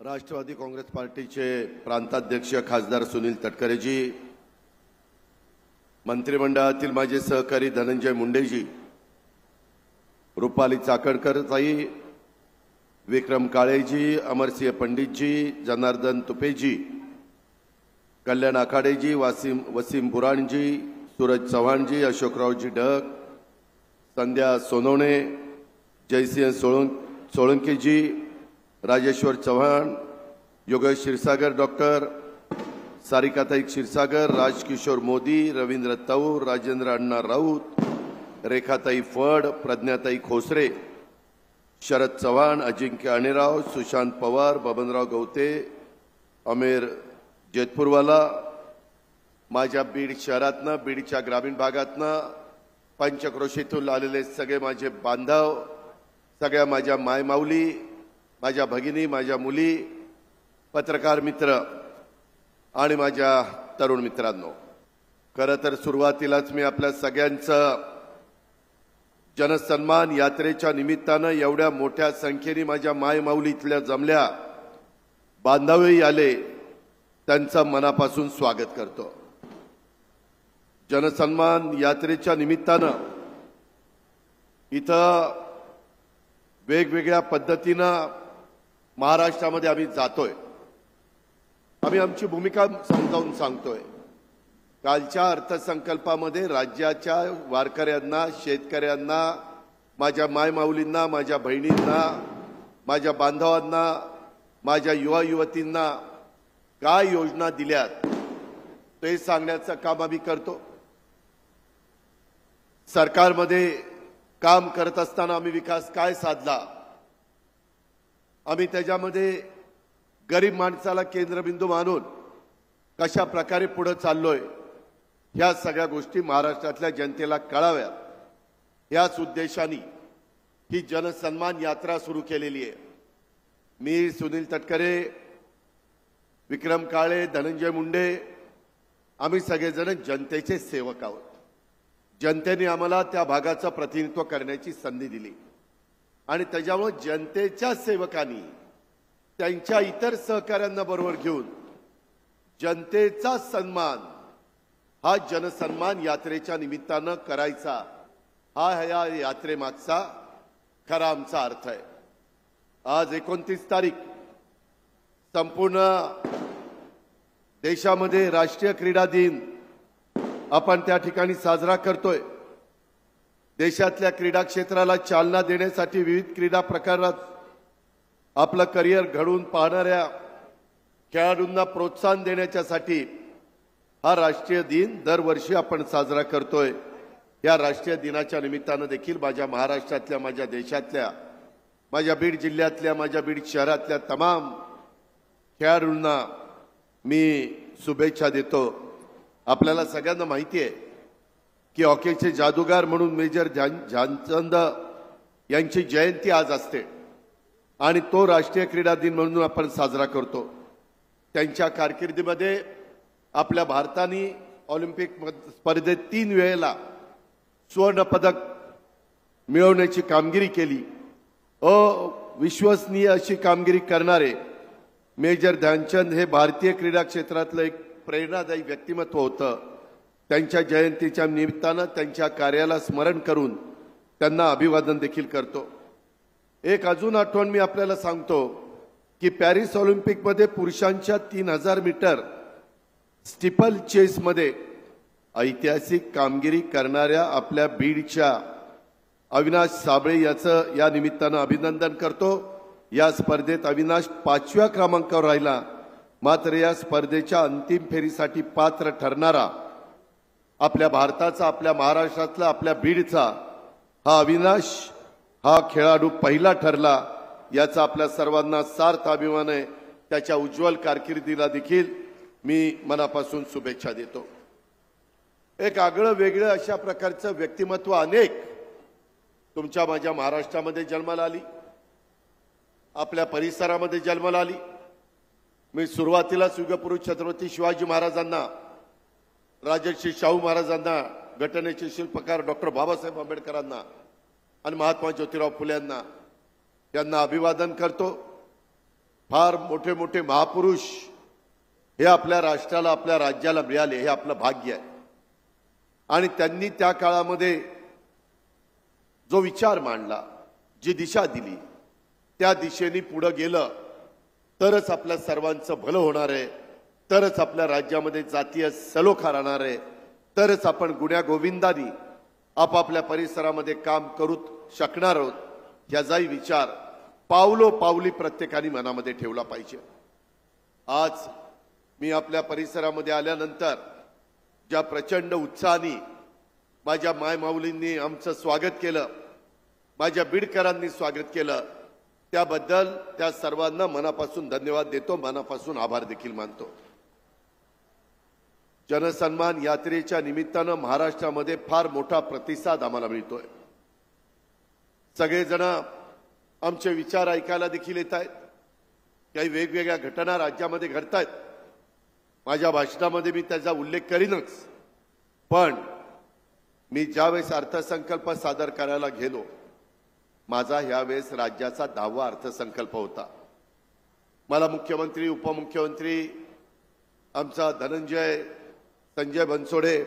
राष्ट्रवादी काँग्रेस पार्टीचे प्रांताध्यक्ष खासदार सुनील तटकरेजी, मंत्रिमंडळातील माझे सहकारी धनंजय मुंडेजी, रुपाली चाकणकर ताई, विक्रम काळेजी, अमरसिंह पंडितजी, जनार्दन तुपेजी, कल्याण आखाडेजी, वसीम बुराणजी, सूरज चव्हाणजी, अशोकरावजी ढग, संध्या सोनवणे, जयसिंह सोळंकेजी, राजेश्वर चव्हाण, योगेश क्षीरसागर डॉक्टर, सारिकाताई क्षीरसागर, राजकिशोर मोदी, रवींद्र तौर, राजेंद्र अण्णा राऊत, रेखाताई फड, प्रज्ञाताई खोसरे, शरद चव्हाण, अजिंक्य अणेराव, सुशांत पवार, बबनराव गवते, अमेर जेतपूरवाला, माझ्या बीड शहरातनं, बीडच्या ग्रामीण भागातनं, पंचक्रोशीतून आलेले सगळे माझे बांधव, सगळ्या माझ्या मायमाऊली, माझ्या भगिनी, माझ्या मुली, पत्रकार मित्र आणि माझ्या तरुण मित्रांनो, खरं तर सुरुवातीलाच मी आपल्या सगळ्यांचं जनसन्मान यात्रेच्या निमित्तानं एवढ्या मोठ्या संख्येने माझ्या मायमाऊली इथल्या जमल्या, बांधवही आले, त्यांचं मनापासून स्वागत करतो। जनसन्मान यात्रेच्या निमित्तानं इथं वेगवेगळ्या पद्धतीनं महाराष्ट्रामध्ये आम्ही जातोय, आम्ही आमची भूमिका समजावून सांगतोय। कालच्या अर्थसंकल्पामध्ये राज्याच्या वारकऱ्यांना, शेतकऱ्यांना, माझ्या मायमाऊलींना, माझ्या बहिणींना, माझ्या बांधवांना, माझ्या युवा युवतींना काय योजना दिल्यात ते सांगण्याचं काम आम्ही करतो। सरकारमध्ये काम करत असताना आम्ही विकास काय साधला, आम्ही त्याच्यामध्ये गरीब माणसाला केंद्रबिंदू मानून कशा प्रकारे पुढे चाललोय, ह्या सगळ्या गोष्टी महाराष्ट्रातल्या जनतेला कळाव्यात, याच उद्देशाने ही जनसन्मान यात्रा सुरू केलेली आहे। मी, सुनील तटकरे, विक्रम काळे, धनंजय मुंडे, आम्ही सगळेजण जनतेचे सेवक आहोत। जनतेने आम्हाला त्या भागाचं प्रतिनिधित्व करण्याची संधी दिली आणि त्याच्यामुळे जनतेच्या सेवकांनी त्यांच्या इतर सहकाऱ्यांना बरोबर घेऊन जनतेचा सन्मान हा जनसन्मान यात्रेच्या निमित्तानं करायचा, हा या यात्रेमागचा खरा आमचा अर्थ आहे। आज 29 तारीख संपूर्ण देशामध्ये राष्ट्रीय क्रीडा दिन आपण त्या ठिकाणी साजरा करतोय। देशातल्या क्रीडा क्षेत्राला चालना देण्यासाठी विविध क्रीडा प्रकारात आपलं करिअर घडवून पाहणाऱ्या खेळाडूंना प्रोत्साहन देण्यासाठी हा राष्ट्रीय दिन दरवर्षी आपण साजरा करतोय। या राष्ट्रीय दिनाच्या निमित्तानं देखील माझ्या महाराष्ट्रातल्या, माझ्या देशातल्या, माझ्या बीड जिल्ह्यातल्या, माझ्या बीड शहरातल्या तमाम खेळाडूंना मी शुभेच्छा देतो। आपल्याला सगळ्यांना माहिती आहे की हॉकीचे जादूगार म्हणून मेजर ध्यानचंद यांची जयंती आज असते आणि तो राष्ट्रीय क्रीडा दिन म्हणून आपण साजरा करतो। त्यांच्या कारकिर्दीमध्ये आपल्या भारताने ऑलिम्पिक स्पर्धेत 3 वेळेला सुवर्ण पदक मिळवण्याची कामगिरी केली। अविश्वसनीय अशी कामगिरी करणारे मेजर ध्यानचंद हे भारतीय क्रीडा क्षेत्रातलं एक प्रेरणादायी व्यक्तिमत्व होतं। त्यांच्या जयंतीच्या निमित्तानं त्यांच्या कार्याला स्मरण करून त्यांना अभिवादन देखील करतो। एक अजून आठवण मी आपल्याला सांगतो की पॅरिस ऑलिम्पिकमध्ये पुरुषांच्या 3000 मीटर स्टीपल चेसमध्ये ऐतिहासिक कामगिरी करणाऱ्या आपल्या बीडच्या अविनाश साबळे याचं या निमित्तानं अभिनंदन करतो। या स्पर्धेत अविनाश 5व्या क्रमांकावर राहिला, मात्र या स्पर्धेच्या अंतिम फेरीसाठी पात्र ठरणारा आपल्या भारताचा, आपल्या महाराष्ट्रातला, आपल्या बीडचा हा अविनाश हा खेळाडू पहिला ठरला। याचा आपल्या सर्वांना सार्थ अभिमान आहे। त्याच्या उज्ज्वल कारकिर्दीला देखील मी मनापासून शुभेच्छा देतो। एक आगळं वेगळं अशा प्रकारचं व्यक्तिमत्व अनेक तुमच्या माझ्या महाराष्ट्रामध्ये जन्माला आली, आपल्या परिसरामध्ये जन्माला आली। मी सुरुवातीला युगपुरुष छत्रपती शिवाजी महाराजांना, राजर्षी शाहू महाराजांना, घटनेचे शिल्पकार डॉक्टर बाबासाहेब आंबेडकरांना आणि महात्मा ज्योतिराव फुले यांना अभिवादन करतो। फार मोठे मोठे महापुरुष हे आपल्या राष्ट्राला आपल्या राज्याला मिळाले, हे आपलं भाग्य आहे। आणि त्यांनी त्या काळामध्ये जो विचार मांडला, जी दिशा दिली, त्या दिशेने पुढे गेलं तरच आपल्या सर्वांचं भलं होणार आहे, तरच आपल्या राज्यामध्ये जातीय सलोखा राहणार आहे, तरच आपण गुण्या गोविंदानी आपापल्या परिसरामध्ये काम करू शकणार आहोत। याचाही विचार पावलो पावली प्रत्येकाने मनामध्ये ठेवला पाहिजे। आज मी आपल्या परिसरामध्ये आल्यानंतर ज्या प्रचंड उत्साहाने माझ्या मायमाऊलींनी आमचं स्वागत केलं, माझ्या बीडकरांनी स्वागत केलं, त्याबद्दल त्या सर्वांना मनापासून धन्यवाद देतो, मनापासून आभार देखील मानतो। जनसन्मान यात्रेच्या निमित्तानं महाराष्ट्रामध्ये फार मोठा प्रतिसाद आम्हाला मिळतोय। सगळेजण आमचे विचार ऐकायला देखील येत आहेत। काही वेगवेगळ्या घटना राज्यामध्ये घडतायत, माझ्या भाषणामध्ये मी त्याचा उल्लेख करीनच। पण मी ज्यावेळेस अर्थसंकल्प सादर करायला गेलो, माझा यावेळेस राज्याचा 10वा अर्थसंकल्प होता। मला मुख्यमंत्री, उपमुख्यमंत्री, आमचा धनंजय संजय बनसोडे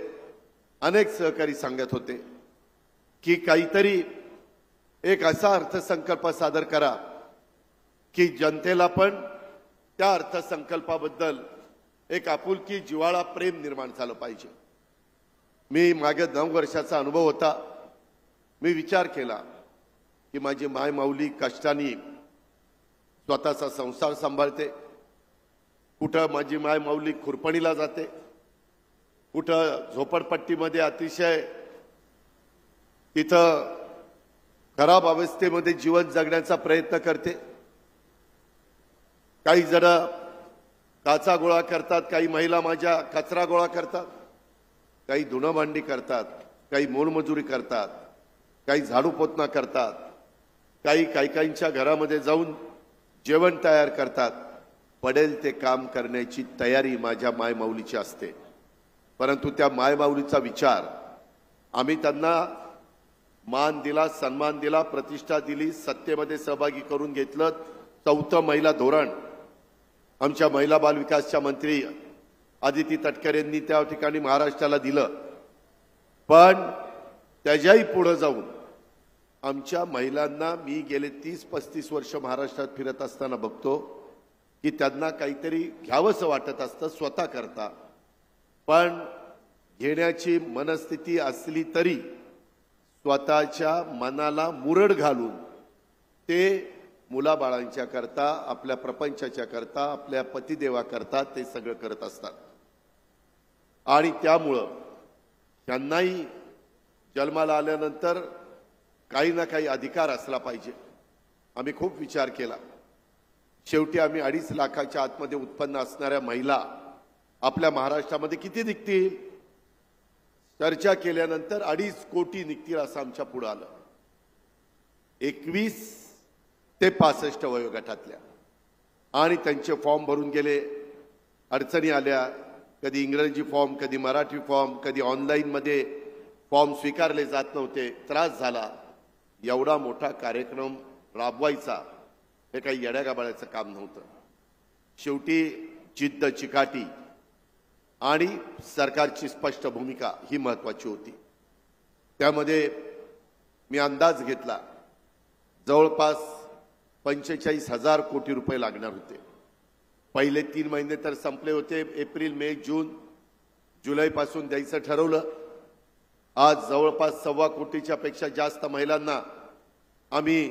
अनेक सहकारी सांगत होते की काहीतरी एक असा अर्थसंकल्प सादर करा की जनतेला पण त्या अर्थसंकल्पाबद्दल एक आपुलकी, जिव्हाळा, प्रेम निर्माण झालं पाहिजे। मी मागे 9 वर्षाचा अनुभव होता। मी विचार केला की माझी माय माऊली कष्टाने स्वतःचा संसार सांभाळते, कुठं माझी माय माऊली खुरपणीला जाते, कुठं झोपडपट्टीमध्ये अतिशय तिथं खराब अवस्थेमध्ये जीवन जगण्याचा प्रयत्न करते। काही जण काचा गोळा करतात, काही महिला माझ्या कचरा गोळा करतात, काही धुणं भांडी करतात, काही मोलमजुरी करतात, काही झाडू पोतना करतात, काहींच्या घरामध्ये जाऊन जेवण तयार करतात। पडेल ते काम करण्याची तयारी माझ्या मायमाऊलीची असते। परंतु त्या मायमाऊलीचा विचार आम्ही त्यांना मान दिला, सन्मान दिला, प्रतिष्ठा दिली, सत्तेमध्ये सहभागी करून घेतलं। 4थं महिला धोरण आमच्या महिला बाल विकासच्या मंत्री आदिती तटकरे यांनी त्या ठिकाणी महाराष्ट्राला दिलं। पण त्याच्याही पुढे जाऊन आमच्या महिलांना मी गेले 30-35 वर्ष महाराष्ट्रात फिरत असताना बघतो की त्यांना काहीतरी घ्यावंसं वाटत असतं स्वतः करता, पण घेण्याची मनस्थिती असली तरी स्वतःच्या मनाला मुरड घालून ते मुलाबाळांच्या करता, आपल्या प्रपंचाच्या करता, आपल्या पतिदेवाकरता ते सगळं करत असतात। आणि त्यामुळं त्यांनाही जन्माला आल्यानंतर काही ना काही अधिकार असला पाहिजे। आम्ही खूप विचार केला, शेवटी आम्ही 2.5 लाखाच्या आतमध्ये उत्पन्न असणाऱ्या महिला आपल्या महाराष्ट्रामध्ये किती निघतील? चर्चा केल्यानंतर 2.5 कोटी निघतील असं आमच्या पुढे आलं। 21 ते 65 वयोगटातल्या, आणि त्यांचे फॉर्म भरून गेले, अडचणी आल्या, कधी इंग्रजी फॉर्म, कधी मराठी फॉर्म, कधी ऑनलाईन मध्ये फॉर्म स्वीकारले जात नव्हते, त्रास झाला। एवढा मोठा कार्यक्रम राबवायचा हे काही येड्यागाबाळ्याचं काम नव्हतं। शेवटी जिद्द, चिकाटी आणि सरकारची स्पष्ट भूमिका ही महत्त्वाची होती। त्यामध्ये मी अंदाज घेतला जवळपास 45,000 कोटी रुपये लागणार होते। पहिले 3 महिने तर संपले होते, एप्रिल, मे, जून, जुलैपासून द्यायचं ठरवलं। आज जवळपास 1.25 कोटीच्या पेक्षा जास्त महिलांना आम्ही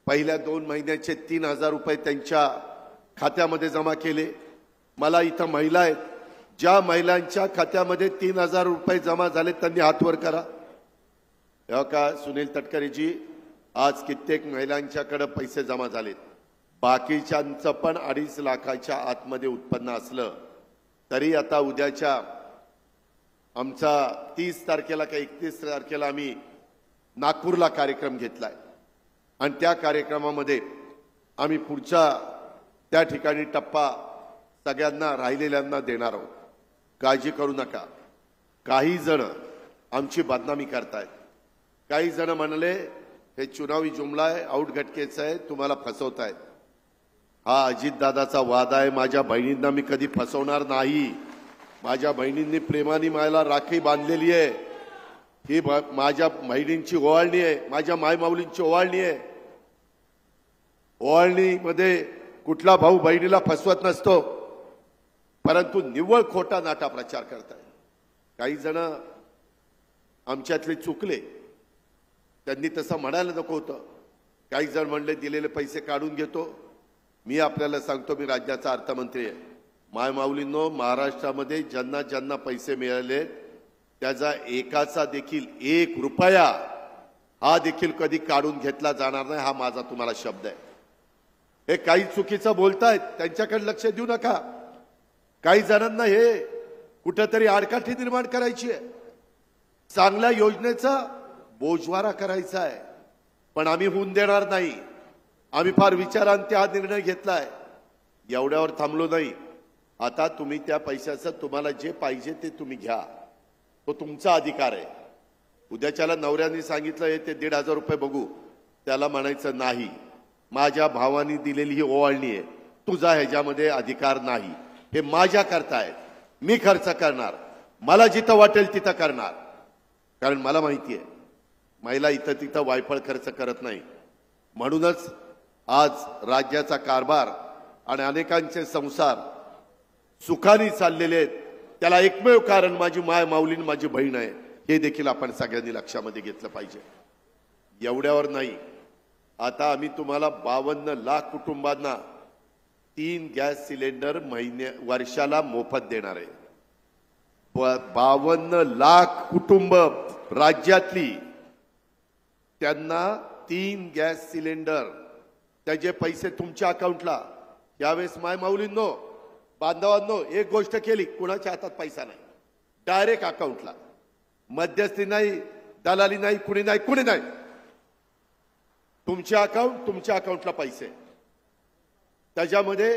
पहिल्या 2 महिन्याचे 3,000 रुपये त्यांच्या खात्यामध्ये जमा केले। मला इथं महिला आहेत, ज्या महिलांच्या खात्यामध्ये 3,000 रुपये जमा झाले त्यांनी हात वर करा। तेव्हा का सुनील तटकरेजी, आज कित्येक महिलांच्याकडे पैसे जमा झालेत। बाकीच्यांचं पण 2.5 लाखाच्या आतमध्ये उत्पन्न असलं तरी आता उद्याच्या आमचा 30 तारखेला का 31 तारखेला आम्ही नागपूरला कार्यक्रम घेतलाय, आणि त्या कार्यक्रमामध्ये आम्ही पुढच्या त्या ठिकाणी टप्पा सगळ्यांना राहिलेल्यांना देणार आहोत। काळजी करू नका। काही जण आमची बदनामी करतायत, काही जण म्हणले हे चुनावी जुमला आहे, आउटगटकेचं आहे, तुम्हाला फसवतायत। हा अजितदादाचा वादा आहे. माझ्या बहिणींना मी कधी फसवणार नाही. माझ्या बहिणींनी प्रेमाने मला राखी बांधलेली आहे. ही माझ्या बहिणींची ओवाळणी आहे, माझ्या मायमाऊलींची ओवाळणी आहे. ओवाळणीमध्ये कुठला भाऊ बहिणीला फसवत नसतो, परंतु निव्वळ खोटा नाटा प्रचार करताय. काही जण आमच्यातले चुकले, त्यांनी तसं म्हणायला नको होतं. काही जण म्हणले दिलेले पैसे काढून घेतो. मी आपल्याला सांगतो, मी राज्याचा अर्थमंत्री आहे. मायमाऊलींनो, महाराष्ट्रामध्ये ज्यांना ज्यांना पैसे मिळाले त्याचा एकाचा देखील 1 रुपया हा देखील कधी काढून घेतला जाणार नाही, हा माझा तुम्हाला शब्द आहे. हे काही चुकीचं बोलतायत, त्यांच्याकडे लक्ष देऊ नका. काही जणांना हे कुठेतरी आडकाठी निर्माण करायची आहे, चांगल्या योजनेचा बोजवारा करायचा आहे, पण आम्ही होऊन देणार नाही. आम्ही फार विचारांती हा निर्णय घेतलाय. एवढ्यावर थांबलो नाही. आता तुम्ही त्या पैशाचं तुम्हाला जे पाहिजे ते तुम्ही घ्या, तो तुमचा अधिकार आहे. उद्याच्याला नवऱ्याने सांगितलं हे ते 1,500 रुपये बघू, त्याला म्हणायचं नाही, माझ्या भावानी दिलेली ही ओवाळणी आहे, तुझा ह्याच्यामध्ये अधिकार नाही. हे माझ्या करता आहे, मी खर्च करणार, मला जिथं वाटेल तिथं करणार. कारण मला माहिती आहे महिला इथं तिथं वायफळ खर्च करत नाही. म्हणूनच आज राज्याचा कारभार आणि अनेकांचे संसार सुखाने चाललेले आहेत. त्याला एकमेव कारण माझी माय माऊलीन माझी बहीण आहे, हे देखील आपण सगळ्यांनी लक्षामध्ये घेतलं पाहिजे. एवढ्यावर नाही, आता आम्ही तुम्हाला 52 लाख कुटुंबांना 3 गॅस सिलेंडर वर्षाला मोफत देणार आहे. 52 लाख कुटुंब राज्यातली, त्यांना 3 गॅस सिलेंडर, त्याचे पैसे तुमच्या अकाउंटला. यावेळेस माय माऊलींनो, बांधवांनो, एक गोष्ट केली, कुणाच्या हातात पैसा नाही, डायरेक्ट अकाउंटला. मध्यस्थी नाही, दलाली नाही, कुणी नाही. तुमच्या अकाउंटला पैसे. त्याच्यामध्ये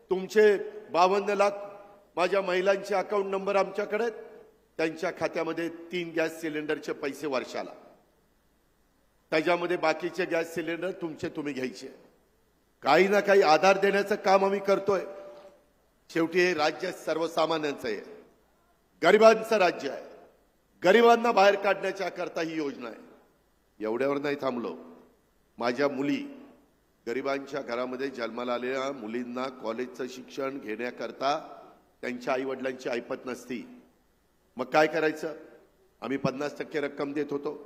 तुमचे 52 लाख माझ्या महिलांचे अकाउंट नंबर आमच्याकडे, त्यांच्या खात्यामध्ये 3 गॅस सिलेंडरचे पैसे वर्षाला. त्याच्यामध्ये बाकीचे गॅस सिलेंडर तुमचे तुम्ही घ्यायचे. काही ना काही आधार देण्याचं काम आम्ही करतोय. शेवटी हे राज्य सर्वसामान्यांचं आहे, गरिबांचं राज्य आहे. गरिबांना बाहेर काढण्याच्या करता ही योजना आहे. एवढ्यावर नाही थांबलो. माझ्या मुली, गरिबांच्या घरामध्ये जन्माला आलेल्या मुलींना कॉलेजचं शिक्षण घेण्याकरता त्यांच्या आईवडिलांची ऐपत नसती. मग काय करायचं? आम्ही 50% रक्कम देत होतो.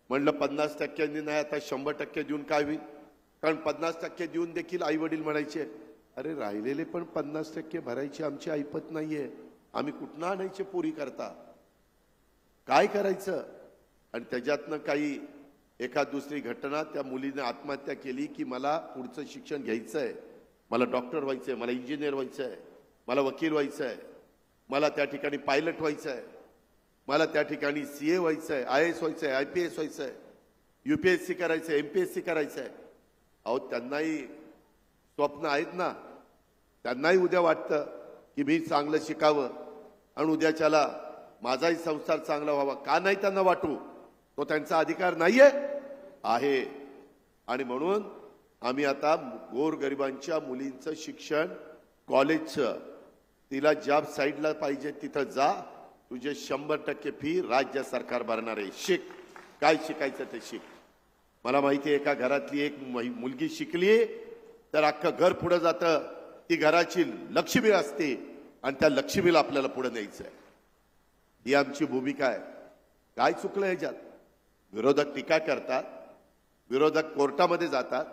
म्हणलं 50% नाही, आता 100% देऊन काय होईल? कारण 50% देऊन देखील आईवडील म्हणायचे, अरे राहिलेले पण 50% भरायची आमची ऐपत नाहीये, आम्ही कुठनं आणायचे पोरी करता? काय करायचं? आणि त्याच्यातनं काही एखाद दुसरी घटना, त्या मुलीने आत्महत्या केली की मला पुढचं शिक्षण घ्यायचंय, मला डॉक्टर व्हायचंय, मला इंजिनियर व्हायचंय, मला वकील व्हायचंय, मला त्या ठिकाणी पायलट व्हायचंय, मला त्या ठिकाणी CA व्हायचंय, IAS व्हायचंय, IPS व्हायचंय, UPSC करायचंय, MPSC करायचंय. अहो, त्यांनाही स्वप्न आहेत ना. त्यांनाही उद्या वाटतं की मी चांगलं शिकावं आणि उद्याच्याला माझाही संसार चांगला व्हावा. का नाही त्यांना वाटू? तो त्यांचा अधिकार नाहीये? आहे. आणि म्हणून आम्ही आता गोरगरिबांच्या मुलींचं शिक्षण, कॉलेजचं, तिला ज्या साईडला पाहिजे तिथं जा, तुझे 100% फी राज्य सरकार भरणार आहे. शिक, काय शिकायचं ते शिक. मला माहिती आहे, एका घरातली एक मुलगी शिकली तर अख्खं घर पुढे जातं. ती घराची लक्ष्मी असते आणि त्या लक्ष्मीला आपल्याला पुढे न्यायचं आहे. ही आमची भूमिका आहे. काय चुकलं ह्याच्यात? विरोधक टीका करतात, विरोधक कोर्टामध्ये जातात,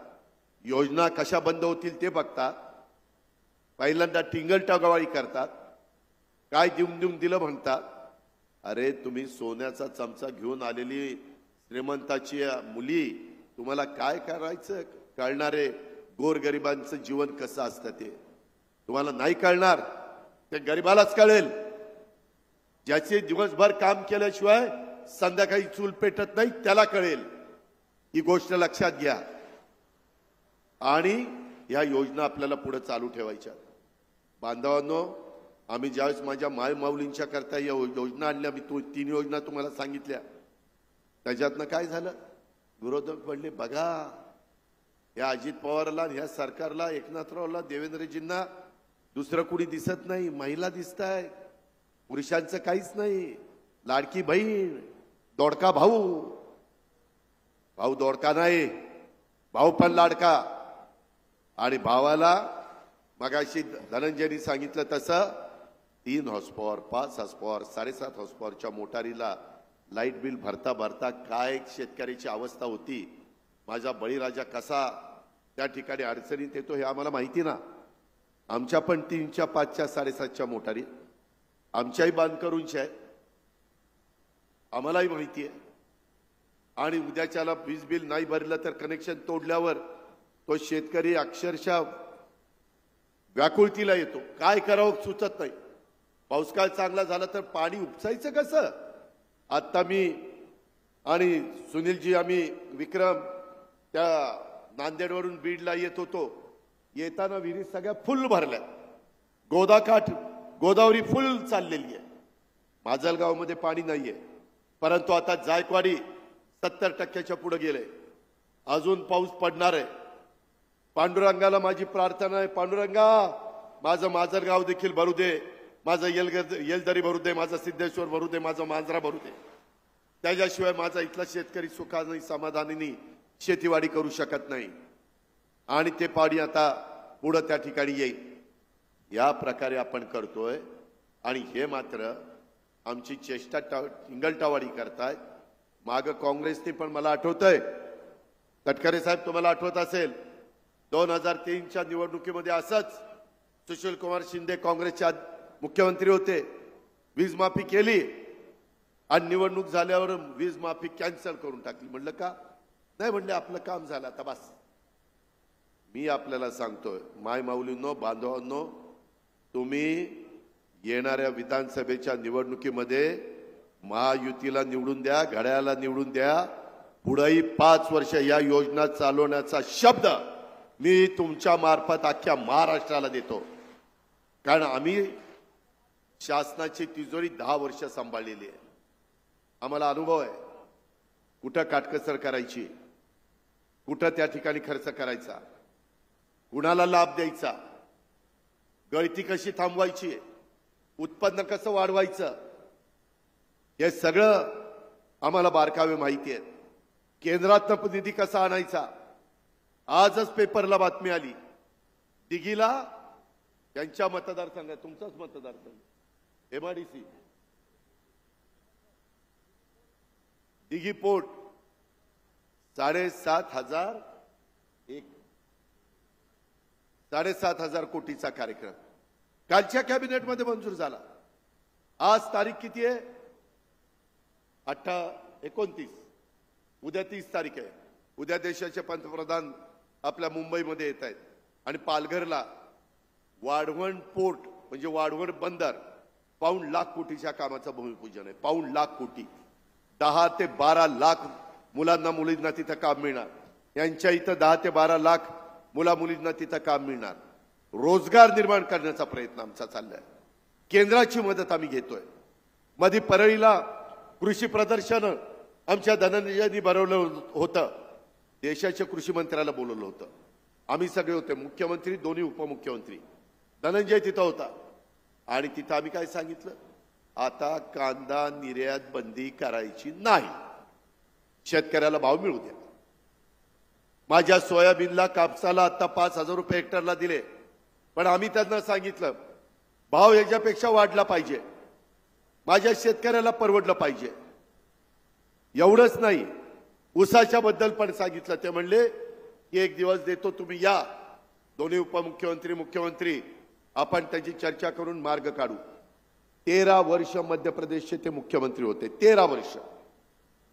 योजना कशा बंद होतील ते बघतात, पहिल्यांदा टिंगलटवाळी करतात, काय देऊन दिलं म्हणतात. अरे तुम्ही सोन्याचा चमचा घेऊन आलेली श्रीमंताची मुली, तुम्हाला काय करायचं कळणारे गोरगरिबांचं जीवन कसं असतं ते तुम्हाला नाही कळणार. ते गरीबालाच कळेल, ज्याचे दिवसभर काम केल्याशिवाय संध्याकाळी चूल पेटत नाही, त्याला कळेल. ही गोष्ट लक्षात घ्या. आणि या योजना आपल्याला पुढे चालू ठेवायच्या. बांधवांनो, आम्ही ज्यावेळेस माझ्या मायमाऊलींच्या करता या योजना आणल्या, मी 3 योजना तुम्हाला सांगितल्या, त्याच्यातनं काय झालं? विरोधक म्हणले, बघा या अजित पवारला ह्या सरकारला एकनाथरावला देवेंद्रजींना दुसरं कुणी दिसत नाही. महिला दिसत आहे, पुरुषांचं काहीच नाही. लाडकी बहीण, दोडका भाऊ, भाऊ दोडका नाही, भाऊ पण लाडका. आणि भावाला मगाशी धनंजयनी सांगितलं तसं 3 हॉर्सपॉवर 5 हॉर्सपॉवर 7.5 हॉर्सपॉवरच्या मोटारीला लाईट बिल भरता भरता काय शेतकऱ्याची अवस्था होती. माझा बळीराजा कसा त्या ठिकाणी अडचणीत येतो हे आम्हाला माहिती ना. आमच्या पण 3च्या 5च्या 7.5च्या मोटारी आमच्याही बांधकरूंच्या आहे, आम्हालाही माहिती आहे. आणि उद्याच्याला वीज बिल नाही भरलं तर कनेक्शन तोडल्यावर तो शेतकरी अक्षरशः व्याकुळतीला येतो. काय करावं सुचत नाही. पाऊसकाळ चांगला झाला तर पाणी उपसायचं कसं. आता मी आणि सुनीलजी आम्ही विक्रम त्या नांदेडवरून बीडला येत होतो. येताना विहिरी सगळ्या फुल भरल्या, गोदाकाठ गोदावरी फुल चाललेली आहे. माजलगावमध्ये पाणी नाहीये, परंतु आता जायकवाडी 70% पुढे गेले. अजून पाऊस पडणार आहे. पांडुरंगाला माझी प्रार्थना आहे, पांडुरंगा माझं माजलगाव देखील भरू दे, माझं येलदरी भरू दे, माझं सिद्धेश्वर भरू दे, माझं मांजरा भरू दे. त्याच्याशिवाय माझा इथला शेतकरी सुखाने समाधानाने शेतीवाडी करू शकत नाही. आणि ते पाणी आता पुढे त्या ठिकाणी येईल. या प्रकारे आपण करतोय. आणि हे मात्र आमची चेष्टा टिंगलटावाडी करतायत. माग काँग्रेसने पण मला आठवतंय, तटकरे साहेब तुम्हाला आठवत असेल 2003च्या निवडणुकीमध्ये असंच सुशील कुमार शिंदे काँग्रेसचे मुख्यमंत्री होते. वीज माफी केली आणि निवडणूक झाल्यावर वीज माफी कॅन्सल करून टाकली. म्हणलं का नाही, म्हणले आपलं काम झालं आता बस. मी आपल्याला सांगतोय माय माऊलींनो, बांधवांनो, तुम्ही येणाऱ्या विधानसभेच्या निवडणुकीमध्ये महायुतीला निवडून द्या, घड्याळाला निवडून द्या. पुढेही 5 वर्ष या योजना चालवण्याचा शब्द मी तुमच्या मार्फत अख्ख्या महाराष्ट्राला देतो. कारण आम्ही शासनाची तिजोरी 10 वर्ष सांभाळलेली आहे. आम्हाला अनुभव आहे कुठं काटकसर करायची, कुठं त्या ठिकाणी खर्च करायचा, कुणाला लाभ द्यायचा, गळती कशी थांबवायची, उत्पन्न कसं वाढवायचं, हे सगळं आम्हाला बारकावे माहिती आहेत. केंद्रातनं निधी कसा आणायचा. आजच पेपरला बातमी आली, दिघीला त्यांच्या मतदारसंघात, तुमचाच मतदारसंघ MIDC दिघी पोर्ट 7,500 कोटीचा कार्यक्रम कालच्या कॅबिनेटमध्ये मंजूर झाला. आज तारीख किती आहे? 29. उद्या 30 तारीख आहे. उद्या देशाचे पंतप्रधान आपल्या मुंबईमध्ये येत आहेत आणि पालघरला वाढवण पोर्ट म्हणजे वाढवण बंदर पाऊण लाख कोटीच्या कामाचं भूमिपूजन आहे. पाऊण लाख कोटी. 10 ते 12 लाख मुलांना मुलींना तिथं काम मिळणार. यांच्या इथं 10 ते 12 लाख मुला मुलींना तिथं काम मिळणार. रोजगार निर्माण करण्याचा प्रयत्न आमचा चाललाय. केंद्राची मदत आम्ही घेतोय. मध्ये परळीला कृषी प्रदर्शन आमच्या धनंजयनी भरवलं होतं. देशाच्या कृषी मंत्र्याला बोलवलं होतं. आम्ही सगळे होते, मुख्यमंत्री, दोन्ही उपमुख्यमंत्री. धनंजय तिथं होता. आणि तिथं आम्ही काय सांगितलं, आता कांदा निर्यात बंदी करायची नाही, शेतकऱ्याला भाव मिळू द्या. माझ्या सोयाबीनला, कापसाला आता 5,000 रुपये हेक्टरला दिले, पण आम्ही त्यांना सांगितलं भाव याच्यापेक्षा वाढला पाहिजे, माझ्या शेतकऱ्याला परवडलं पाहिजे. एवढंच नाही, ऊसाच्या बद्दल पण सांगितलं. ते म्हणले की 1 दिवस देतो, तुम्ही या, दोन्ही उपमुख्यमंत्री, मुख्यमंत्री, आपण त्याची चर्चा करून मार्ग काढू. 13 वर्ष मध्य प्रदेशचे ते मुख्यमंत्री होते. 13 वर्ष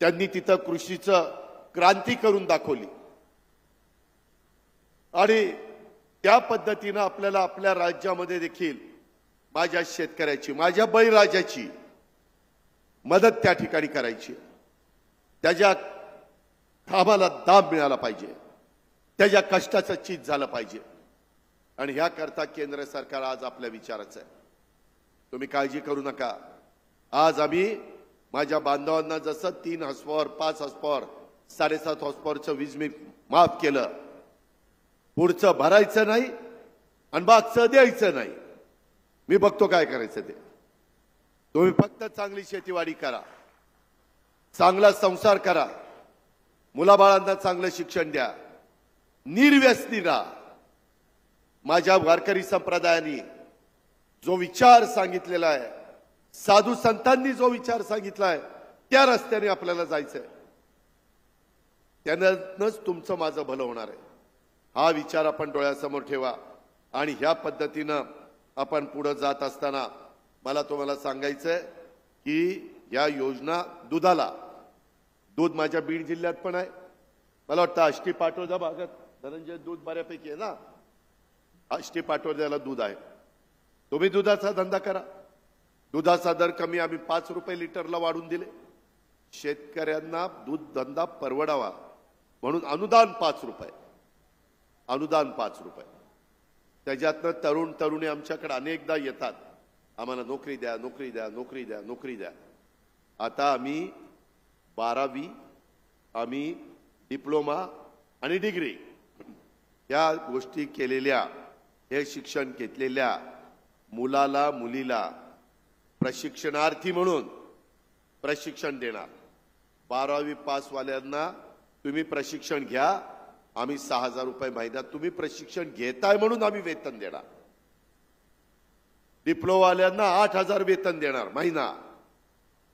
त्यांनी तिथं कृषीचं क्रांती करून दाखवली. आणि त्या पद्धतीनं आपल्याला आपल्या राज्यामध्ये देखील माझ्या शेतकऱ्याची, माझ्या बळीराजाची मदत त्या ठिकाणी करायची. त्याच्या कामाला दाब मिळाला पाहिजे, त्याच्या कष्टाचं चीज झालं पाहिजे. आणि ह्याकरता केंद्र सरकार आज आपल्या विचाराचं आहे. तुम्ही काळजी करू नका. आज आम्ही माझ्या बांधवांना जसं 3 हॉर्सपॉवर 5 हॉर्सपॉवर 7.5 हॉर्सपॉवरचं वीज मी माफ केलं, पुढचं भरायचं नाही आणि मागचं द्यायचं नाही. मी बघतो काय करायचं ते. तुम्ही फक्त चांगली शेतीवाडी करा, चांगला संसार करा, मुलाबाळांना चांगलं शिक्षण द्या, निर्व्यसनी राहा. माझ्या वारकरी संप्रदायाने जो विचार सांगितलेला आहे, साधू संतांनी जो विचार सांगितला आहे, त्या रस्त्याने आपल्याला जायचंय. त्यानंच तुमचं माझं भलं होणार आहे. हा विचार आपण डोळ्यासमोर ठेवा आणि ह्या पद्धतीनं आपण पुढे जात असताना मला तुम्हाला सांगायचंय की या योजना दुधाला, दूध माझ्या बीड जिल्ह्यात पण आहे. मला वाटतं आष्टी पाटोदा भागात धनंजय दूध बऱ्यापैकी आहे ना. आष्टी पाटोद्याला दूध आहे. तुम्ही दुधाचा धंदा करा. दुधाचा दर कमी आम्ही 5 रुपये लिटरला वाढून दिले. शेतकऱ्यांना दूध धंदा परवडावा म्हणून अनुदान 5 रुपये, अनुदान 5 रुपये. त्याच्यातनं तरुण तरुणी आमच्याकडे अनेकदा येतात, आम्हाला नोकरी द्या, नोकरी द्या, नोकरी द्या, नोकरी द्या. आता आम्ही 12वी, आम्ही डिप्लोमा आणि डिग्री या गोष्टी केलेल्या, हे शिक्षण घेतलेल्या मुलाला मुलीला प्रशिक्षणार्थी म्हणून प्रशिक्षण देणार. 12वी पास वाल्यांना तुम्ही प्रशिक्षण घ्या, आम्ही 6,000 रुपये महिन्यात, तुम्ही प्रशिक्षण घेताय म्हणून आम्ही वेतन देणार. डिप्लोमावाल्यांना 8,000 वेतन देणार महिना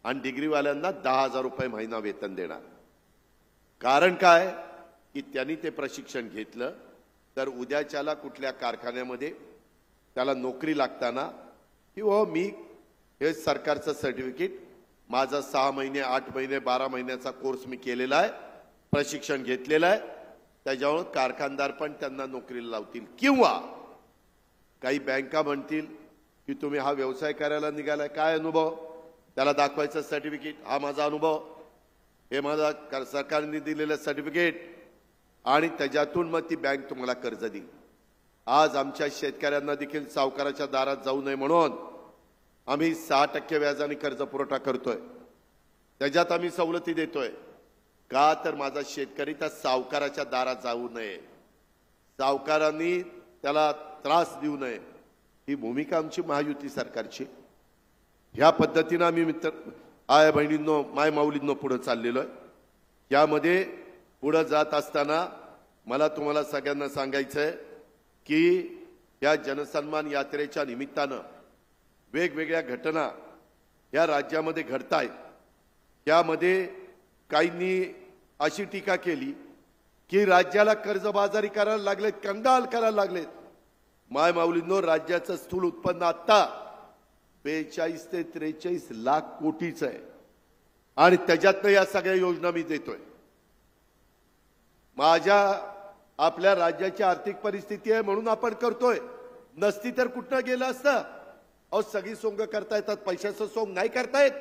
आणि डिग्रीवाल्यांना 10,000 रुपये महिना वेतन देणार. कारण काय की त्यांनी ते प्रशिक्षण घेतलं तर उद्याच्याला कुठल्या कारखान्यामध्ये त्याला नोकरी लागताना की हो मी हे सरकारचं सर्टिफिकेट, माझा 6 महिने 8 महिने 12 महिन्याचा कोर्स मी केलेला आहे, प्रशिक्षण घेतलेलं आहे, त्याच्यामुळे कारखानदार पण त्यांना नोकरीला लावतील. किंवा काही बँका म्हणतील की तुम्ही हा व्यवसाय करायला निघालाय, काय अनुभव, त्याला दाखवायचं सर्टिफिकेट, हा माझा अनुभव, हे माझा सरकारने दिलेलं सर्टिफिकेट, आणि त्याच्यातून मग ती बँक तुम्हाला कर्ज देईल. आज आमच्या शेतकऱ्यांना देखील सावकाराच्या दारात जाऊ नये म्हणून आम्ही 6% व्याजाने कर्ज पुरवठा करतोय. त्याच्यात आम्ही सवलती देतोय. का तर माझा शेतकरी त्या सावकाराच्या दारात जाऊ नये, सावकारांनी त्याला त्रास देऊ नये, ही भूमिका आमची महायुती सरकारची. ह्या पद्धतीने आम्ही मित्र आया बहिणींनो, माय माऊलींनो पुढे चाललेलो आहे. यामध्ये पुढे जात असताना मला तुम्हाला सगळ्यांना सांगायचंय की या जनसन्मान यात्रेच्या निमित्तानं वेगवेगळ्या घटना या राज्यामध्ये घडतायत. यामध्ये काहींनी अशी टीका केली की राज्याला कर्जबाजारी करायला लागलेत, कंगाल करायला लागलेत. माय माऊलींनो, राज्याचं स्थूल उत्पन्न आता 42 ते 43 लाख कोटीचं आहे आणि त्याच्यातनं या सगळ्या योजना मी देतोय. आपल्या राज्याची आर्थिक परिस्थिती आहे म्हणून आपण करतोय, नसती तर कुठं गेलं असतं. अहो सगळी सोंग करता येतात, पैशाचं सोंग नाही करता येत.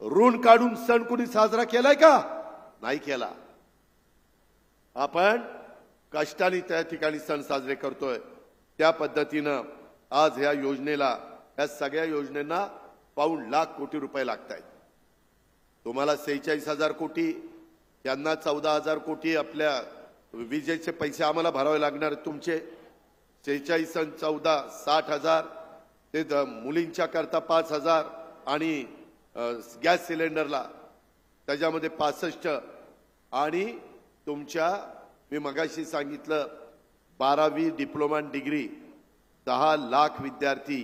ऋण काढून सण कुणी साजरा केलाय का? नाही केला. आपण कष्टाने त्या ठिकाणी सण साजरे करतोय. त्या पद्धतीनं आज ह्या योजनेला, या सगळ्या योजनेंना पाऊण लाख कोटी रुपये लागतायत. तुम्हाला 46,000 कोटी, यांना 14,000 कोटी आपल्या विजेचे पैसे आम्हाला भरावे लागणार. तुमचे 46 आणि 14 60,000, ते मुलींच्या करता 5,000 आणि गॅस सिलेंडरला त्याच्यामध्ये 65, आणि तुमच्या मी मगाशी सांगितलं 12वी डिप्लोमा डिग्री 10 लाख विद्यार्थी,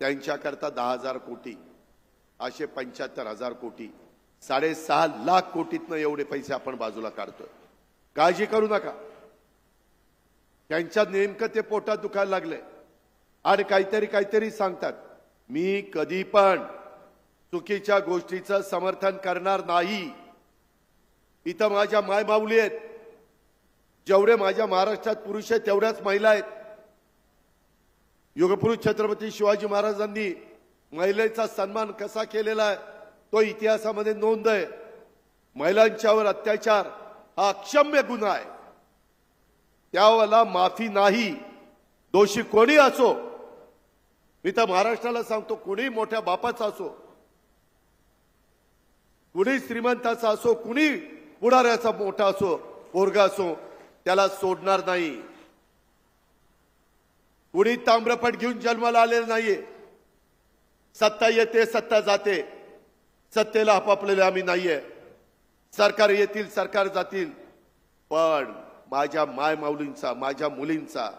त्यांच्याकरता 10,000 कोटी, असे 75,000 कोटी, 6.5 लाख कोटीतनं एवढे पैसे आपण बाजूला काढतोय. काळजी करू नका. त्यांच्या नेमकं ते पोटात दुखायला लागले आणि काहीतरी सांगतात. मी कधी पण चुकीच्या गोष्टीचं समर्थन करणार नाही. इथं माझ्या मायमाऊली आहेत. जेवढे माझ्या महाराष्ट्रात पुरुष आहेत तेवढ्याच महिला आहेत. युगपुरुष छत्रपती शिवाजी महाराजांनी महिलेचा सन्मान कसा केलेला आहे तो इतिहासामध्ये नोंद आहे. महिलांच्यावर अत्याचार हा अक्षम्य गुन्हा आहे. त्याला माफी नाही. दोषी कोणी असो, मी तर महाराष्ट्राला सांगतो, कोणी मोठ्या बापाचा असो, कुणी श्रीमंताचा असो, कुणी पुढाऱ्याचा मोठा असो, पोरगा असो त्याला सोडणार नाही. कुणी ताम्रपट घेऊन जन्माला आलेलं नाहीये. सत्ता येते सत्ता जाते, सत्तेला आपापलेले आम्ही नाहीये. सरकार येतील सरकार जातील, पण माझ्या माय माऊलींचा, माझ्या मुलींचा,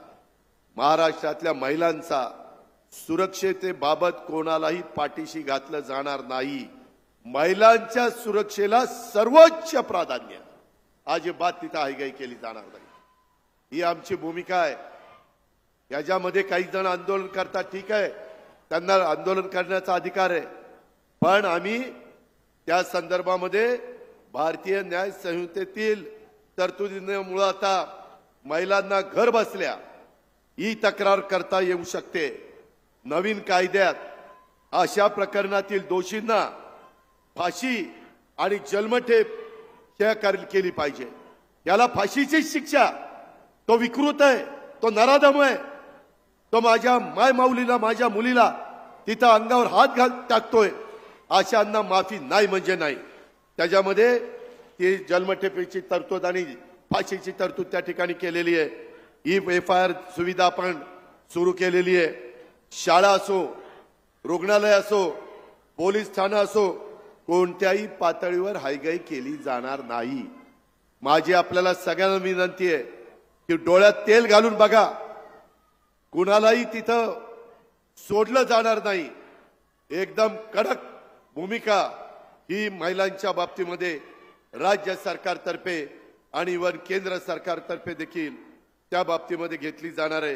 महाराष्ट्रातल्या महिलांचा सुरक्षेबाबत कोणालाही पाठीशी घातलं जाणार नाही. महिलांच्या सुरक्षेला सर्वोच्च प्राधान्य. अजिबात तिथं हायगाई केली जाणार नाही. ही आमची भूमिका आहे. याच्यामध्ये काही जण आंदोलन करतात, ठीक आहे, त्यांना आंदोलन करण्याचा अधिकार आहे, पण आम्ही त्या संदर्भामध्ये भारतीय न्याय संहितेतील तरतुदीमुळे आता महिलांना घर बसल्या ही तक्रार करता येऊ शकते. नवीन कायद्यात अशा प्रकरणातील दोषींना फाशी आणि जन्मठेप केली पाहिजे. याला फाशीची शिक्षा. तो विकृत आहे, तो नराधम आहे, तो माझ्या माय माऊलीला, माझ्या मुलीला तिथं अंगावर हात टाकतोय. अशांना माफी नाही म्हणजे नाही. त्याच्यामध्ये ती जन्मठेपेची तरतूद आणि फाशीची तरतूद त्या ठिकाणी केलेली आहे. FIR सुविधा पण सुरू केलेली आहे. शाळा असो, रुग्णालय असो, पोलीस ठाणं असो, कोणत्याही पातळीवर हायगाई केली जाणार नाही. माझी आपल्याला सगळ्यांना विनंती आहे की डोळ्यात तेल घालून बघा. कुणालाही तिथं सोडलं जाणार नाही. एकदम कडक भूमिका ही महिलांच्या बाबतीमध्ये राज्य सरकारतर्फे आणि वर केंद्र सरकारतर्फे देखील त्या बाबतीमध्ये घेतली जाणार आहे.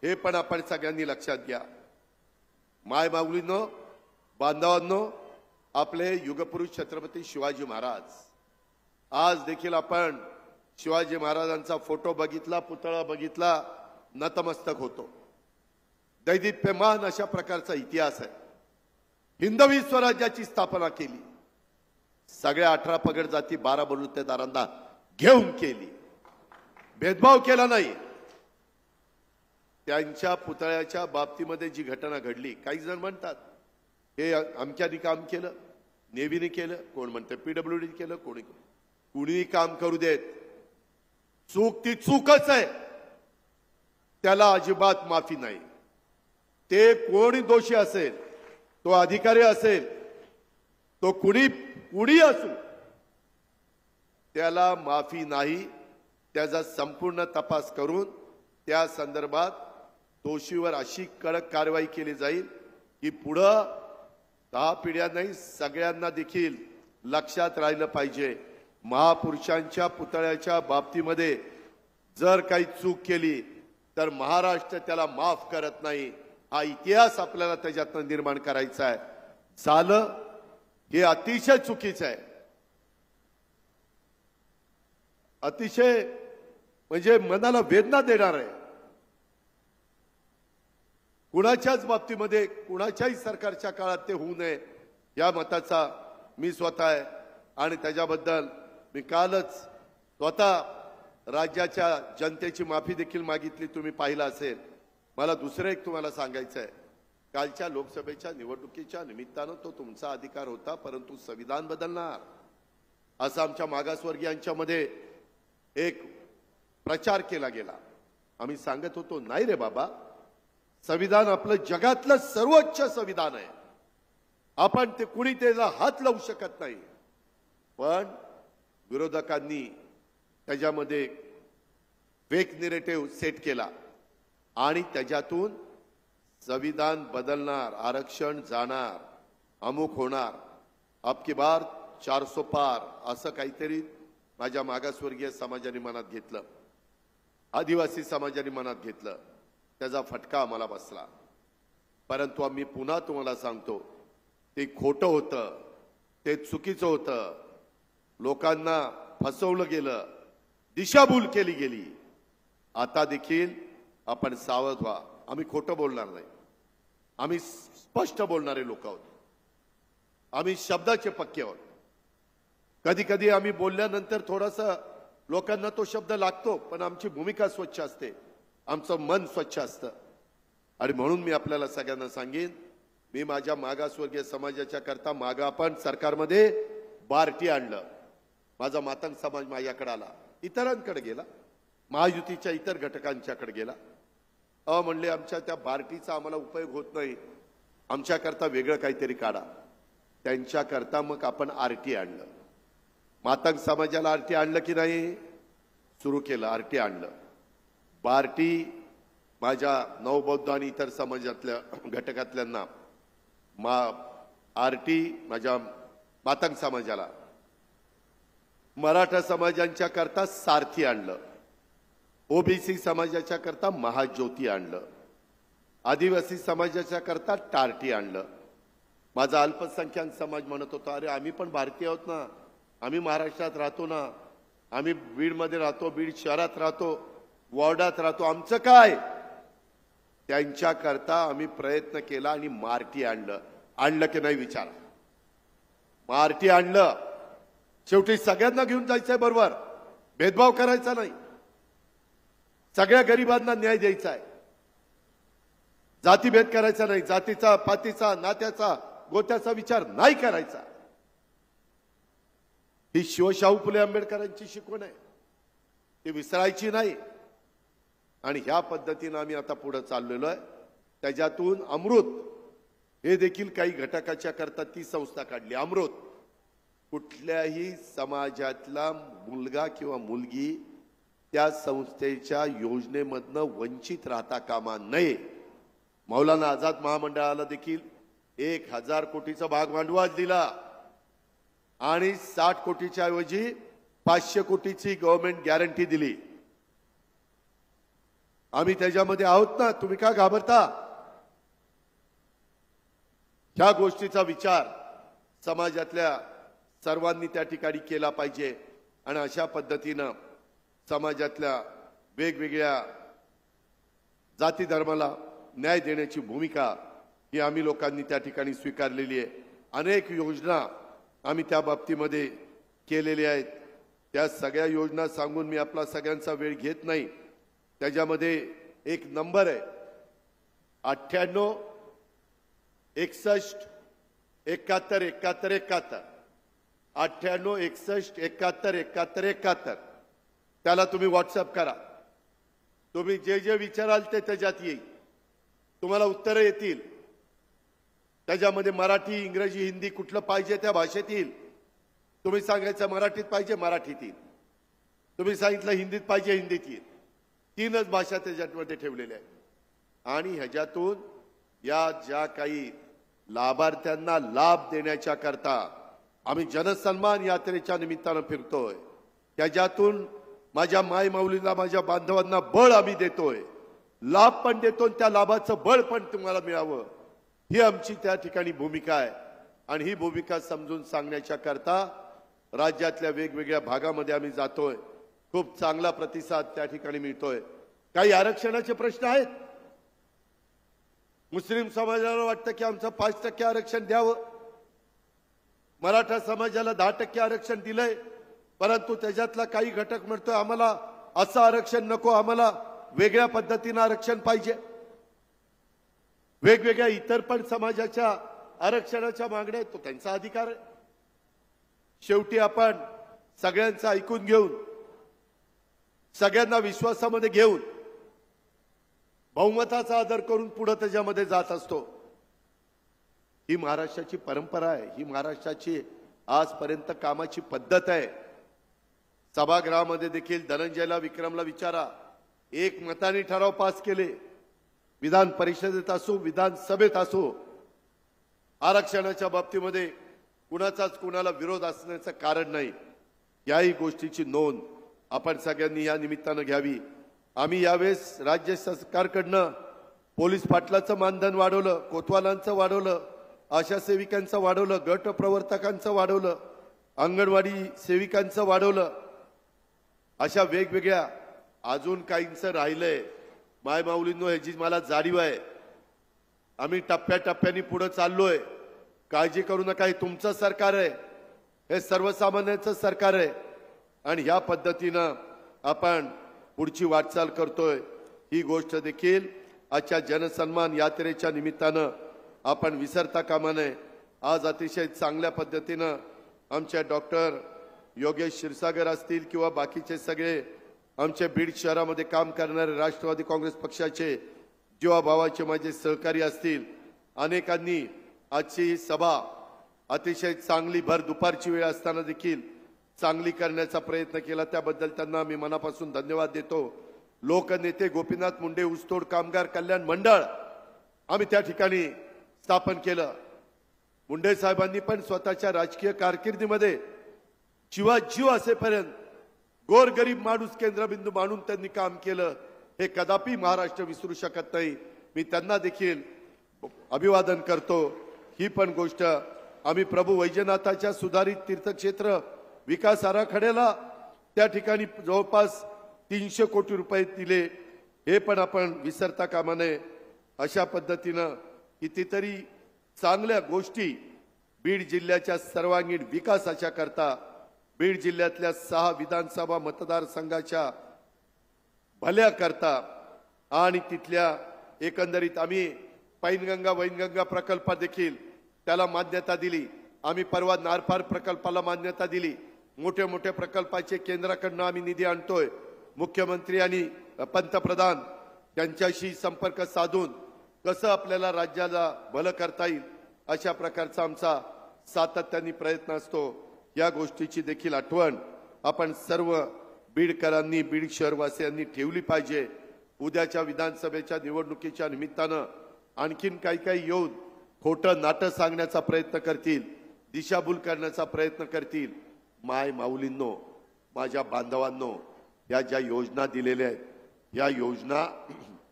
हे पण आपण सगळ्यांनी लक्षात घ्या. माय माऊलींनो, बांधवांनो, आपले युगपुरुष छत्रपती शिवाजी महाराज, आज देखील आपण शिवाजी महाराजांचा फोटो बघितला, पुतळा बघितला, नतमस्तक होतो. दैदिप्यमान अशा प्रकारचा इतिहास आहे. हिंदवी स्वराज्याची स्थापना केली. सगळ्या 18 पगड जाती 12 बलुतेदारांना घेऊन केली. भेदभाव केला नाही. त्यांच्या पुतळ्याच्या बाबतीमध्ये जी घटना घडली, काही जण म्हणतात हे अमक्याने काम केलं, नेव्हीने केलं, कोण म्हणते PWD केलं, कुणीही काम करू देत. चूक ती चूकच आहे. त्याला अजिबात माफी नाही. ते कोणी दोषी असेल, तो अधिकारी असेल, तो कुणी असो, त्याला माफी नाही. त्याचा संपूर्ण तपास करून त्या संदर्भात दोषीवर अशी कडक कारवाई केली जाईल की पुढं 10 पिढ्या नाही, सगळ्यांना देखील लक्षात राहिलं पाहिजे. महापुरुषांच्या पुतळ्याच्या बाबतीमध्ये जर काही चूक केली तर महाराष्ट्र त्याला माफ करत नाही. हा इतिहास आपल्याला त्याच्यातून निर्माण करायचा आहे. झालं हे अतिशय चुकीचं आहे. अतिशय म्हणजे मनाला वेदना देणार आहे. कुणाच्याच बाबतीमध्ये, कुणाच्याही सरकारच्या काळात ते होऊ नये या मताचा मी स्वतः आहे. आणि त्याच्याबद्दल मी कालच स्वतः राज्याच्या जनतेची माफी देखील मागितली. तुम्ही पाहिलं असेल. मला दुसरं एक तुम्हाला सांगायचं आहे. कालच्या लोकसभेच्या निवडणुकीच्या निमित्तानं तो तुमचा अधिकार होता, परंतु संविधान बदलणार असं आमच्या मागासवर्गीयांच्या मध्ये एक प्रचार केला गेला. आम्ही सांगत होतो, नाही रे बाबा, संविधान आपलं जगातलं सर्वोच्च संविधान आहे. आपण ते कुणी त्याला हात लावू शकत नाही. पण विरोधकांनी त्याच्यामध्ये फेक नरेटिव्ह सेट केला आणि त्याच्यातून संविधान बदलणार, आरक्षण जाणार, अमुक होणार, अब की बार 400 पार असं काहीतरी माझ्या मागासवर्गीय समाजाने मनात घेतलं, आदिवासी समाजाने मनात घेतलं. त्याचा फटका आम्हाला बसला. परंतु आम्ही पुन्हा तुम्हाला सांगतो, ते खोटं होतं, ते चुकीचं होतं. लोकांना फसवलं गेलं, दिशाभूल केली गेली. आता देखील आपण सावध व्हा. आम्ही खोटं बोलणार नाही. आम्ही स्पष्ट बोलणारे लोक आहोत. आम्ही शब्दाचे पक्के आहोत. कधी कधी आम्ही बोलल्यानंतर थोडासा लोकांना तो शब्द लागतो, पण आमची भूमिका स्वच्छ असते, आमचं मन स्वच्छ असतं. आणि म्हणून मी आपल्याला सगळ्यांना सांगेन, मी माझ्या मागासवर्गीय समाजाच्या करता मागा पण सरकारमध्ये बार्टी आणलं. माझा मातंग समाज माझ्याकडे आला. इतरांकडे गेला, महायुतीच्या इतर घटकांच्याकडे गेला. म्हणले आमच्या त्या बार्टीचा आम्हाला उपयोग होत नाही, आमच्याकरता वेगळं काहीतरी काढा. त्यांच्याकरता मग आपण आरटी आणलं. मातंग समाजाला आरटी आणलं की नाही? सुरू केलं, आरटी आणलं. बार्टी माझ्या नवबौद्ध आणि इतर समाजातल्या घटकातल्यांना आरटी माझ्या मातंग समाजाला, मराठा समाजांच्या करता सारथी आणलं, ओबीसी समाजाच्या करता महाज्योती आणलं, आदिवासी समाजाच्या करता टार्टी आणलं. माझा अल्पसंख्याक समाज म्हणत होता, अरे आम्ही पण भारतीय आहोत ना, आम्ही महाराष्ट्रात राहतो ना, आम्ही बीडमध्ये राहतो, बीड शहरात राहतो, वॉर्डात राहतो, आमचं काय? त्यांच्याकरता आम्ही प्रयत्न केला आणि मार्टी आणलं. आणलं की नाही विचारा. मार्टी आणलं. शेवटी सगळ्यांना घेऊन जायचंय, बरोबर, भेदभाव करायचा नाही, सगळ्या गरिबांना न्याय द्यायचा आहे, जातीभेद करायचा नाही, जातीचा, पातीचा, नात्याचा, गोत्याचा विचार नाही करायचा. ही शिवशाहू फुले आंबेडकरांची शिकवण आहे, ती विसरायची नाही. आणि ह्या पद्धतीने आम्ही आता पुढे चाललेलो आहे. त्याच्यातून अमृत हे देखील काही घटकाच्या करता ती संस्था काढली. अमृत कुठल्याही समाजातला मुलगा किंवा मुलगी त्या संस्थेच्या योजनेमधनं वंचित राहता कामा नये. मौलाना आझाद महामंडळाला देखील 1000 कोटीचा भाग भांडवल दिला आणि 60 कोटीच्या ऐवजी 500 कोटीची गव्हर्नमेंट गॅरंटी दिली. आम्ही त्याच्यामध्ये आहोत ना, तुम्ही का घाबरता? ह्या गोष्टीचा विचार समाजातल्या सर्वांनी त्या ठिकाणी केला पाहिजे. आणि अशा पद्धतीनं समाजातल्या वेगवेगळ्या जाती धर्माला न्याय देण्याची भूमिका ही आम्ही लोकांनी त्या ठिकाणी स्वीकारलेली आहे. अनेक योजना आम्ही त्या बाबतीमध्ये केलेल्या आहेत. त्या सगळ्या योजना सांगून मी आपला सगळ्यांचा वेळ घेत नाही. त्याच्यामध्ये एक नंबर आहे 98 61 71 71 71, 98 61 71 71 71. त्याला तुम्ही व्हॉट्सअप करा. तुम्ही जे जे विचाराल ते त्याच्यात येईल, तुम्हाला उत्तरं येतील. त्याच्यामध्ये मराठी, इंग्रजी, हिंदी कुठलं पाहिजे त्या भाषेत येईल. तुम्ही सांगायचं मराठीत पाहिजे, मराठीत येईल. तुम्ही सांगितलं हिंदीत पाहिजे, हिंदीत येईल. 3च भाषा त्याच्यामध्ये ठेवलेल्या आहेत. आणि ह्याच्यातून या ज्या काही लाभार्थ्यांना लाभ देण्याच्या करता आम्ही जनसन्मान यात्रेच्या निमित्तानं फिरतोय. त्याच्यातून माझ्या माय माऊलीला, माझ्या बांधवांना बळ आम्ही देतोय, लाभ पण देतो, त्या लाभाचं बळ पण तुम्हाला मिळावं, ही आमची त्या ठिकाणी भूमिका आहे. आणि ही भूमिका समजून सांगण्याच्या करता राज्यातल्या वेगवेगळ्या भागामध्ये आम्ही जातोय. खूप चांगला प्रतिसाद त्या ठिकाणी मिळतोय. काही आरक्षणाचे प्रश्न आहेत. मुस्लिम समाजाला वाटतं की आमचं 5% आरक्षण द्यावं. मराठा समाजाला 10% आरक्षण दिलंय, परंतु त्याच्यातला काही घटक म्हणतोय आम्हाला असं आरक्षण नको, आम्हाला वेगळ्या पद्धतीनं आरक्षण पाहिजे. वेगवेगळ्या इतर पण समाजाच्या आरक्षणाच्या मागण्या आहेत, तो त्यांचा अधिकार आहे. शेवटी आपण सगळ्यांचं ऐकून घेऊन, सगळ्यांना विश्वासामध्ये घेऊन, बहुमताचा आदर करून पुढे त्याच्यामध्ये जात असतो. ही महाराष्ट्राची परंपरा आहे, ही महाराष्ट्राची आजपर्यंत कामाची पद्धत आहे. सभागृहामध्ये देखील धनंजयला, विक्रमला विचारा, एक मताने ठराव पास केले, विधान परिषदेत असो, विधानसभेत असो, आरक्षणाच्या बाबतीमध्ये कुणाचाच कुणाला विरोध असण्याचं कारण नाही. याही गोष्टीची नोंद आपण सगळ्यांनी या निमित्तानं घ्यावी. आम्ही यावेळेस राज्य सरकारकडनं पोलीस पाटलाचं मानधन वाढवलं, कोतवालांचं वाढवलं, आशा सेविकांचं वाढवलं, गट प्रवर्तकांचं वाढवलं, अंगणवाडी सेविकांचं वाढवलं. अशा वेगवेगळ्या अजून काहींचं राहिलंय. माय माऊलींनो, ह्याची मला जाणीव आहे. आम्ही टप्प्याटप्प्याने पुढे चाललोय. काळजी करू नका, हे तुमचं सरकार आहे, हे सर्वसामान्यांचं सरकार आहे. आणि ह्या पद्धतीनं आपण पुढची वाटचाल करतोय. ही गोष्ट देखील आजच्या जनसन्मान यात्रेच्या निमित्तानं आपण विसरता कामा नये. आज अतिशय चांगल्या पद्धतीनं आमच्या डॉक्टर योगेश क्षीरसागर असतील किंवा बाकीचे सगळे आमचे बीड शहरामध्ये काम करणारे राष्ट्रवादी काँग्रेस पक्षाचे जीवाभावाचे माझे सहकारी असतील, अनेकांनी आजची ही सभा अतिशय चांगली भर दुपारची वेळ असताना देखील चांगली करण्याचा प्रयत्न केला, त्याबद्दल त्यांना मी मनापासून धन्यवाद देतो। लोकनेते गोपीनाथ मुंडे ऊसतोड कामगार कल्याण मंडळ आम्ही त्या ठिकाणी स्थापन केलं। मुंडे साहेबांनी पण स्वतःच्या राजकीय कारकिर्दीमध्ये जीवाजीव असेपर्यंत गोरगरीब माणूस केंद्रबिंदू मानून त्यांनी काम केलं, हे कदापि महाराष्ट्र विसरू शकत नाही। मी त्यांना देखील अभिवादन करतो। ही पण गोष्ट आम्ही प्रभू वैजनाथाच्या सुधारित तीर्थक्षेत्र विकास आराखड्याला त्या ठिकाणी जवळपास 300 कोटी रुपये दिले, हे पण आपण विसरता कामा नये। अशा पद्धतीनं कितीतरी चांगल्या गोष्टी बीड जिल्ह्याच्या सर्वांगीण विकासाच्या करता, बीड जिल्ह्यातल्या 6 विधानसभा मतदारसंघाच्या भल्या करता आणि तिथल्या एकंदरीत आम्ही पैनगंगा वैनगंगा प्रकल्प देखील त्याला मान्यता दिली। आम्ही परवा नारपार प्रकल्पाला मान्यता दिली। मोठे मोठे प्रकल्पाचे केंद्राकडून आम्ही निधी आणतोय। मुख्यमंत्री आणि पंतप्रधान त्यांच्याशी संपर्क साधून कसं आपल्याला राज्याला भलं करता येईल अशा प्रकारचा आमचा सातत्याने प्रयत्न असतो। या गोष्टीची देखील आठवण आपण सर्व बीडकरांनी, बीड शहरवासियांनी ठेवली पाहिजे। उद्याच्या विधानसभेच्या निवडणुकीच्या निमित्तानं आणखीन काही येऊन खोटं नाटं सांगण्याचा प्रयत्न करतील, दिशाभूल करण्याचा प्रयत्न करतील। माय माऊलींनो, माझ्या बांधवांनो, या ज्या योजना दिलेल्या आहेत, या योजना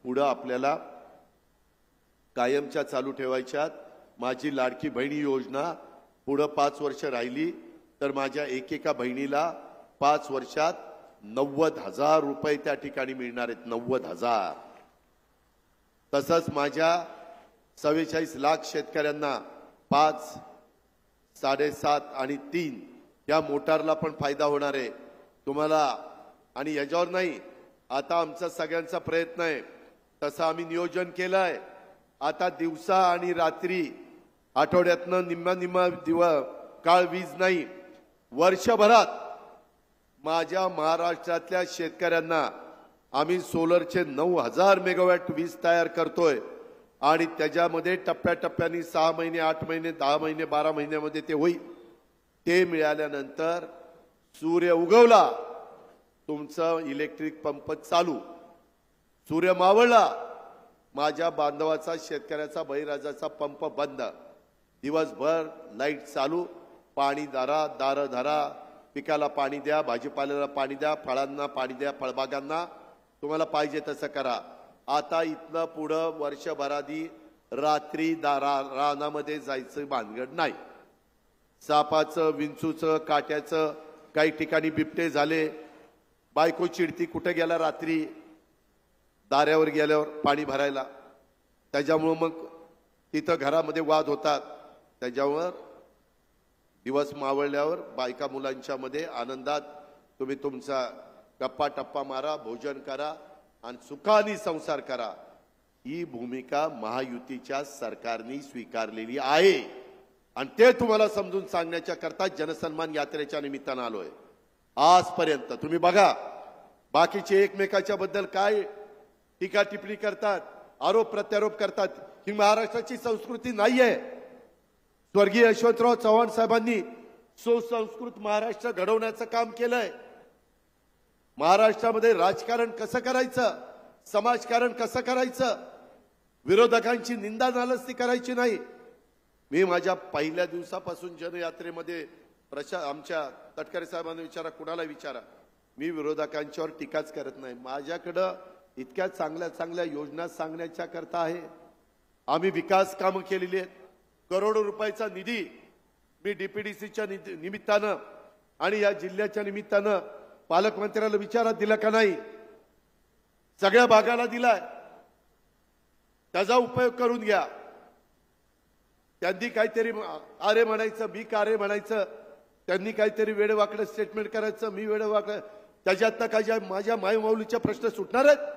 पुढे आपल्याला कायमच्या चालू ठेवायच्यात। माझी लाडकी बहिणी योजना पुढे 5 वर्ष राहिली तर माझ्या एकेका बहिणीला 5 वर्षात 90,000 रुपये त्या ठिकाणी मिळणार आहेत। 90,000। तसंच माझ्या 44 लाख शेतकऱ्यांना 5, 7.5 आणि 3 या मोटारला पण फायदा होणार आहे तुम्हाला। आणि याच्यावर नाही, आता आमचा सगळ्यांचा प्रयत्न आहे, तसं आम्ही नियोजन केलंय। आता दिवसा आणि रात्री आठवड्यातनं निम्मा काळ वीज नाही, वर्षभरात माझ्या महाराष्ट्रातल्या शेतकऱ्यांना आम्ही सोलरचे 9,000 मेगावॅट वीज तयार करतोय आणि त्याच्यामध्ये टप्प्याटप्प्याने 6 महिने, 8 महिने, 10 महिने, 12 महिन्यामध्ये ते होईल। ते मिळाल्यानंतर सूर्य उगवला, तुमचं इलेक्ट्रिक पंप चालू, सूर्य मावळला, माझ्या बांधवाचा शेतकऱ्याचा बळीराजाचा पंप बंद, दिवसभर लाईट चालू, पाणी दारा, दार धरा, पिकाला पाणी द्या, भाजीपाल्याला पाणी द्या, फळांना पाणी द्या, फळबागांना तुम्हाला पाहिजे तसं करा। आता इथलं पुढं वर्षभराधी रात्री रानामध्ये जायचं भानगड नाही। सापाचं, विंचूचं, काट्याचं, काही ठिकाणी बिबटे झाले, बायको चिडती, कुठे गेला रात्री, दाऱ्यावर गेल्यावर पाणी भरायला, त्याच्यामुळे मग तिथं घरामध्ये वाद होतात। त्याच्यावर दिवस मावळल्यावर बायका मुलांच्या मध्ये आनंदात तुम्ही तुमचा गप्पा टप्पा मारा, भोजन करा आणि सुखाने संसार करा। ही भूमिका महायुतीच्या सरकारने स्वीकारलेली आहे आणि ते तुम्हाला समजून सांगण्याच्या करता जनसन्मान यात्रेच्या निमित्तानं आलोय। आजपर्यंत तुम्ही बघा, बाकीचे एकमेकाच्या बद्दल काय टीका टिप्पणी करतात, आरोप प्रत्यारोप करतात, ही महाराष्ट्राची संस्कृती नाहीये। स्वर्गीय यशवंतराव चव्हाण साहेबांनी सुसंस्कृत महाराष्ट्र घडवण्याचं काम केलंय। महाराष्ट्रामध्ये राजकारण कसं करायचं, समाजकारण कसं करायचं, विरोधकांची निंदा नालस्ती करायची नाही। मी माझ्या पहिल्या दिवसापासून जनयात्रेमध्ये आमच्या तटकरे साहेबांना विचारा, कुणाला विचारा, मी विरोधकांच्यावर टीकाच करत नाही। माझ्याकडं इतक्या चांगल्या चांगल्या योजना सांगण्याच्या करता आहे। आम्ही विकास कामं केलेली आहेत, करोडो रुपयाचा निधी मी डीपीडीसीच्या निमित्तानं आणि या जिल्ह्याच्या निमित्तानं पालकमंत्र्याला विचारात दिला का नाही, सगळ्या भागाला दिलाय, त्याचा उपयोग करून घ्या। त्यांनी काहीतरी अरे म्हणायचं, मी का रे म्हणायचं, त्यांनी काहीतरी वेडवाकडं स्टेटमेंट करायचं, मी वेडवाकडं, त्याच्यातनं काय माझ्या मायमाऊलीचे प्रश्न सुटणार आहेत,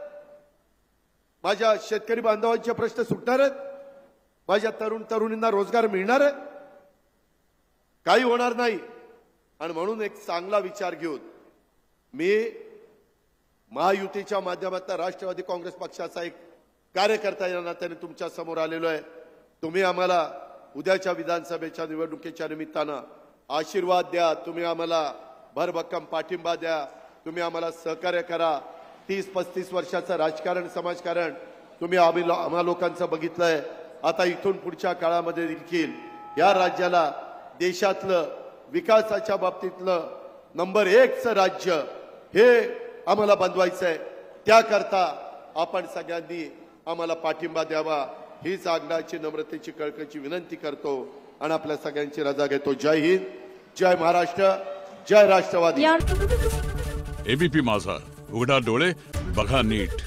माझ्या शेतकरी बांधवांचे प्रश्न सुटणार आहेत, माझ्या तरुण तरुणींना रोजगार मिळणार आहे, काही होणार नाही। आणि म्हणून एक चांगला विचार घेऊन मी महायुतीच्या माध्यमातून राष्ट्रवादी काँग्रेस पक्षाचा एक कार्यकर्ता या नात्याने तुमच्या समोर आलेलो आहे। तुम्ही आम्हाला उद्याच्या विधानसभेच्या निवडणुकीच्या निमित्तानं आशीर्वाद द्या, तुम्ही आम्हाला भरभक्कम पाठिंबा द्या, तुम्ही आम्हाला सहकार्य करा। 30-35 वर्षाचं राजकारण समाजकारण तुम्ही आम्हा लोकांचं बघितलंय। आता इथून पुढच्या काळामध्ये देखील या राज्याला देशातलं विकासाच्या बाबतीतलं नंबर 1चं राज्य हे आम्हाला बनवायचं आहे। त्याकरता आपण सगळ्यांनी आम्हाला पाठिंबा द्यावा हीच आग्रहाची नम्रतेची कळकळीची विनंती करतो आणि आपल्या सगळ्यांची रजा घेतो। जय हिंद, जय महाराष्ट्र, जय राष्ट्रवादी। एबीपी माझा, उघडा डोळे बघा नीट।